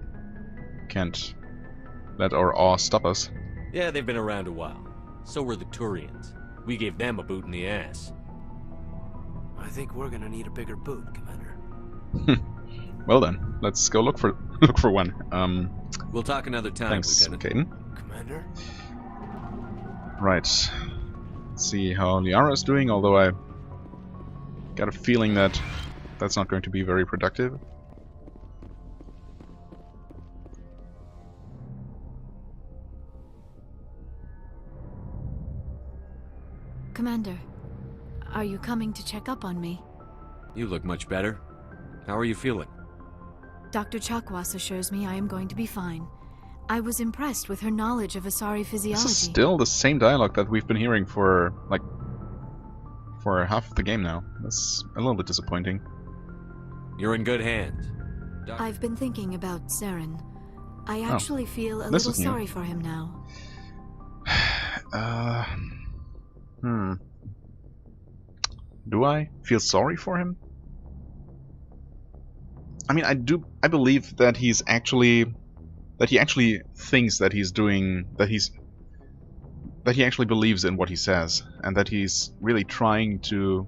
S1: Can't let our awe stop us.
S4: Yeah, they've been around a while. So were the Turians. We gave them a boot in the ass.
S13: I think we're gonna need a bigger boot, Commander.
S1: Well then, let's go look for one.
S4: We'll talk another time,
S1: thanks,
S4: Lieutenant.
S1: Caden.
S13: Commander?
S1: Right. Let's see how Liara is doing, although I got a feeling that that's not going to be very productive.
S2: Commander, are you coming to check up on me?
S4: You look much better. How are you feeling?
S2: Dr. Chakwas assures me I am going to be fine. I was impressed with her knowledge of Asari physiology.
S1: This is still the same dialogue that we've been hearing for, like, for half of the game now. That's a little bit disappointing.
S4: You're in good hands.
S2: I've been thinking about Saren. I actually feel a little sorry for him now.
S1: Do I feel sorry for him? I mean, I believe that he actually thinks that he's doing, that he actually believes in what he says, and that he's really trying to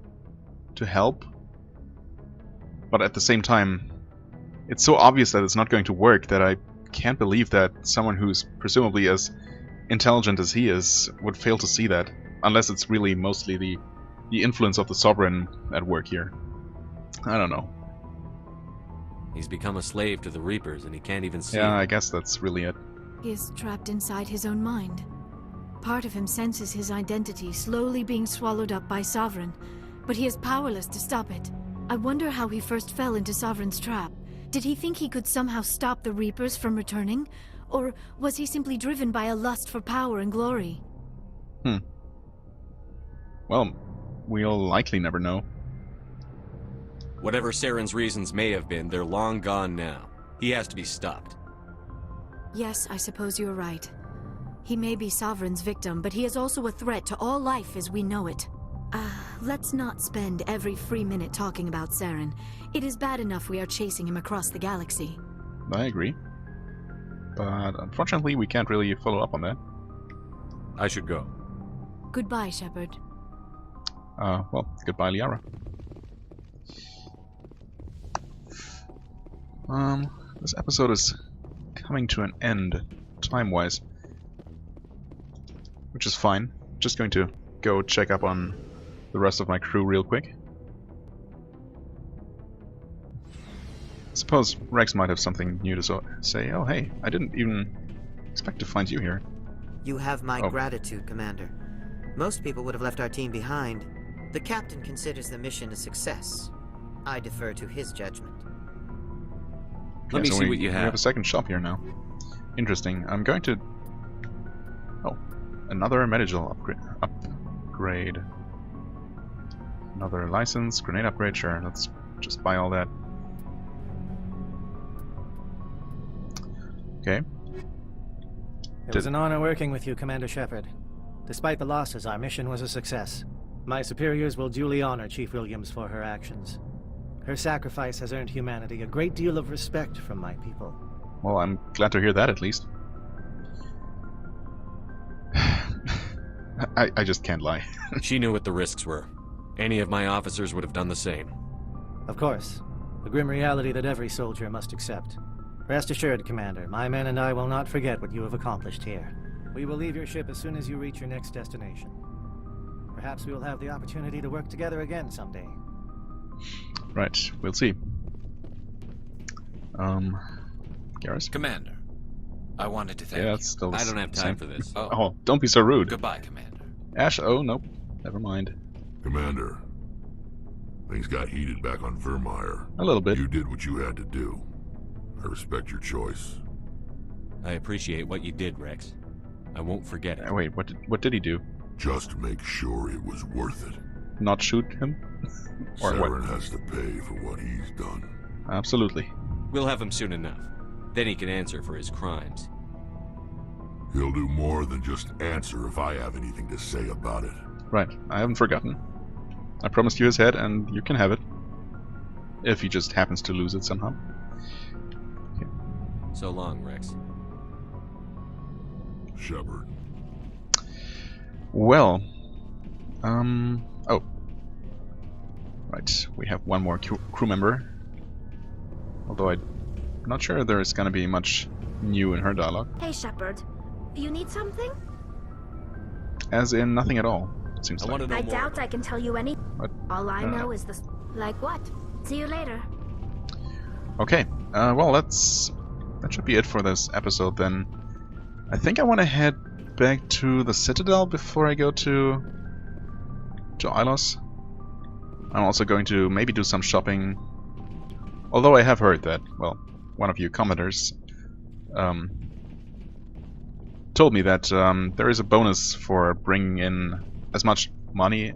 S1: help. But at the same time, it's so obvious that it's not going to work that I can't believe that someone who's presumably as intelligent as he is would fail to see that, unless it's really mostly the influence of the Sovereign at work here. I don't know.
S4: He's become a slave to the Reapers and he can't even see.
S1: Yeah, I guess that's really it.
S2: He is trapped inside his own mind. Part of him senses his identity slowly being swallowed up by Sovereign, but he is powerless to stop it. I wonder how he first fell into Sovereign's trap. Did he think he could somehow stop the Reapers from returning? Or was he simply driven by a lust for power and glory?
S1: Well, we'll likely never know.
S4: Whatever Saren's reasons may have been, they're long gone now. He has to be stopped.
S2: Yes, I suppose you're right. He may be Sovereign's victim, but he is also a threat to all life as we know it. Let's not spend every free minute talking about Saren. It is bad enough we are chasing him across the galaxy.
S1: I agree. But unfortunately, we can't really follow up on that.
S4: I should go.
S2: Goodbye, Shepard.
S1: Well, goodbye, Liara. This episode is coming to an end, time-wise. Which is fine. Just going to go check up on the rest of my crew real quick. Suppose Rex might have something new to say. Oh, hey, I didn't even expect to find you here.
S17: You have my gratitude, Commander. Most people would have left our team behind. The captain considers the mission a success. I defer to his judgment.
S4: Let me see what you have.
S1: We have a second shop here now. Interesting. I'm going to... Oh, another medical upgrade. Another license, grenade upgrade, sure. Let's just buy all that. Okay.
S9: It was an honor working with you, Commander Shepard. Despite the losses, our mission was a success. My superiors will duly honor Chief Williams for her actions. Her sacrifice has earned humanity a great deal of respect from my people.
S1: Well, I'm glad to hear that, at least. I just can't lie.
S4: She knew what the risks were. Any of my officers would have done the same.
S9: Of course. The grim reality that every soldier must accept. Rest assured, Commander, my men and I will not forget what you have accomplished here. We will leave your ship as soon as you reach your next destination. Perhaps we will have the opportunity to work together again someday.
S1: Right, we'll see. Garrus?
S6: Commander, I wanted to thank
S1: you.
S6: That's
S1: still
S4: I don't have time for this.
S1: Oh, don't be so rude.
S6: Goodbye, Commander.
S1: Ash, oh, nope. Never mind.
S3: Commander, things got heated back on Virmire.
S1: A little bit.
S3: You did what you had to do. I respect your choice.
S4: I appreciate what you did, Rex. I won't forget it.
S1: Wait, what did he do?
S3: Just make sure it was worth it.
S1: Not shoot him? Or
S3: Saren
S1: what?
S3: has to pay for what he's done.
S1: Absolutely.
S4: We'll have him soon enough. Then he can answer for his crimes.
S3: He'll do more than just answer if I have anything to say about it.
S1: Right, I haven't forgotten. I promised you his head, and you can have it. If he just happens to lose it somehow. Okay.
S4: So long, Rex.
S3: Shepard.
S1: Well, oh. Right, we have one more crew member. Although I'm not sure there is gonna be much new in her dialogue.
S14: Hey, Shepard. Do you need something?
S1: As in nothing at all, it seems like.
S14: I doubt I can tell you any.
S1: What?
S14: All I know is this. Like what? See you later.
S1: Okay, well, that should be it for this episode then. I think I want to head back to the Citadel before I go to Ilos. I'm also going to maybe do some shopping. Although I have heard that, well, one of you commenters told me that there is a bonus for bringing in as much money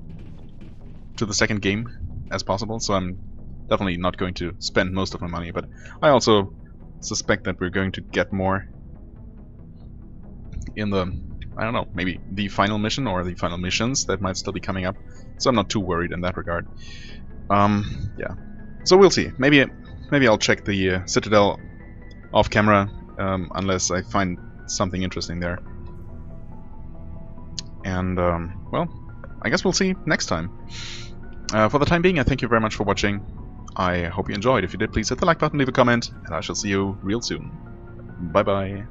S1: to the second game as possible, so I'm definitely not going to spend most of my money, but I also suspect that we're going to get more in the, I don't know, maybe the final mission or the final missions that might still be coming up, so I'm not too worried in that regard. Yeah, so we'll see. Maybe I'll check the Citadel off camera, unless I find something interesting there. And, well, I guess we'll see next time. For the time being, I thank you very much for watching. I hope you enjoyed. If you did, please hit the like button, leave a comment, and I shall see you real soon. Bye bye.